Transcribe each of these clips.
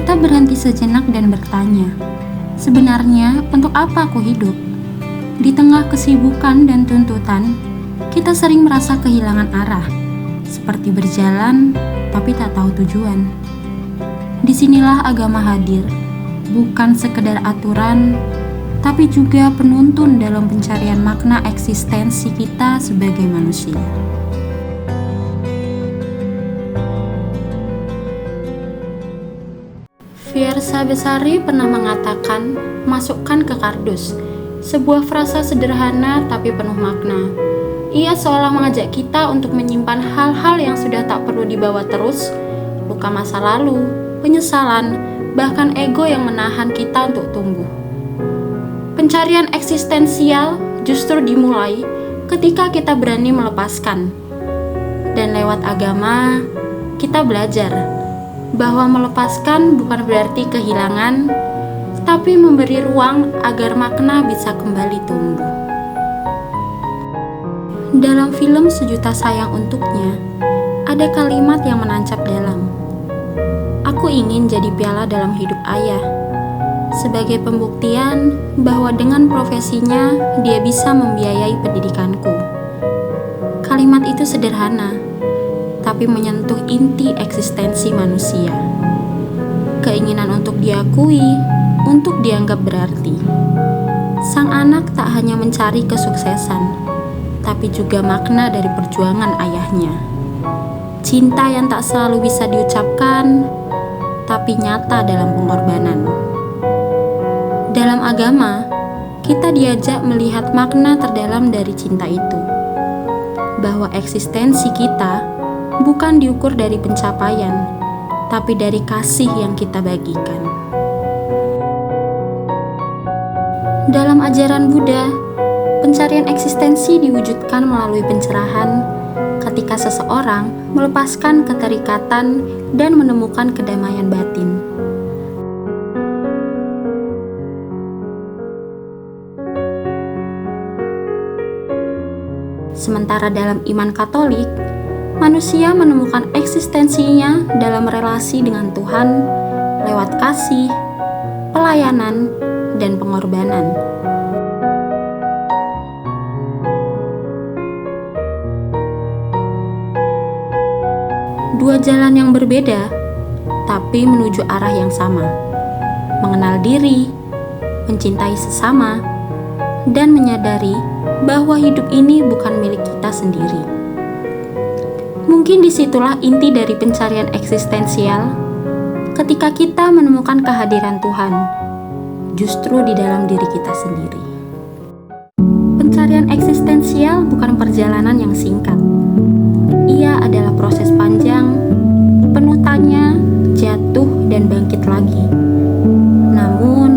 Kita berhenti sejenak dan bertanya, sebenarnya untuk apa aku hidup? Di tengah kesibukan dan tuntutan, kita sering merasa kehilangan arah, seperti berjalan tapi tak tahu tujuan. Disinilah agama hadir, bukan sekedar aturan, tapi juga penuntun dalam pencarian makna eksistensi kita sebagai manusia. Fiersa Besari pernah mengatakan, masukkan ke kardus, sebuah frasa sederhana tapi penuh makna. Ia seolah mengajak kita untuk menyimpan hal-hal yang sudah tak perlu dibawa terus, luka masa lalu, penyesalan, bahkan ego yang menahan kita untuk tumbuh. Pencarian eksistensial justru dimulai ketika kita berani melepaskan. Dan lewat agama, kita belajar bahwa melepaskan bukan berarti kehilangan, tapi memberi ruang agar makna bisa kembali tumbuh. Dalam film Sejuta Sayang Untuknya, ada kalimat yang menancap dalam. Aku ingin jadi piala dalam hidup ayah, sebagai pembuktian bahwa dengan profesinya dia bisa membiayai pendidikanku. Kalimat itu sederhana, tapi menyentuh inti eksistensi manusia. Keinginan untuk diakui, untuk dianggap berarti. Sang anak tak hanya mencari kesuksesan, tapi juga makna dari perjuangan ayahnya. Cinta yang tak selalu bisa diucapkan, tapi nyata dalam pengorbanan. Dalam agama, kita diajak melihat makna terdalam dari cinta itu. Bahwa eksistensi kita bukan diukur dari pencapaian, tapi dari kasih yang kita bagikan. Dalam ajaran Buddha, pencarian eksistensi diwujudkan melalui pencerahan ketika seseorang melepaskan keterikatan dan menemukan kedamaian batin. Sementara dalam iman Katolik, manusia menemukan eksistensinya dalam relasi dengan Tuhan lewat kasih, pelayanan, dan pengorbanan. Dua jalan yang berbeda, tapi menuju arah yang sama. Mengenal diri, mencintai sesama, dan menyadari bahwa hidup ini bukan milik kita sendiri. Mungkin disitulah inti dari pencarian eksistensial, ketika kita menemukan kehadiran Tuhan, justru di dalam diri kita sendiri. Pencarian eksistensial bukan perjalanan yang singkat. Ia adalah proses panjang, penuh tanya, jatuh, dan bangkit lagi. Namun,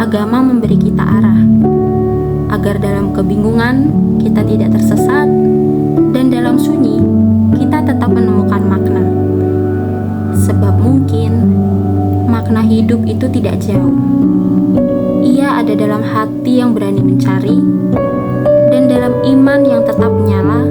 agama memberi kita arah, agar dalam kebingungan kita tidak tersesat, dan dalam sunyi kita tetap menemukan makna. Sebab mungkin makna hidup itu tidak jauh. Ia ada dalam hati yang berani mencari, dan dalam iman yang tetap menyala,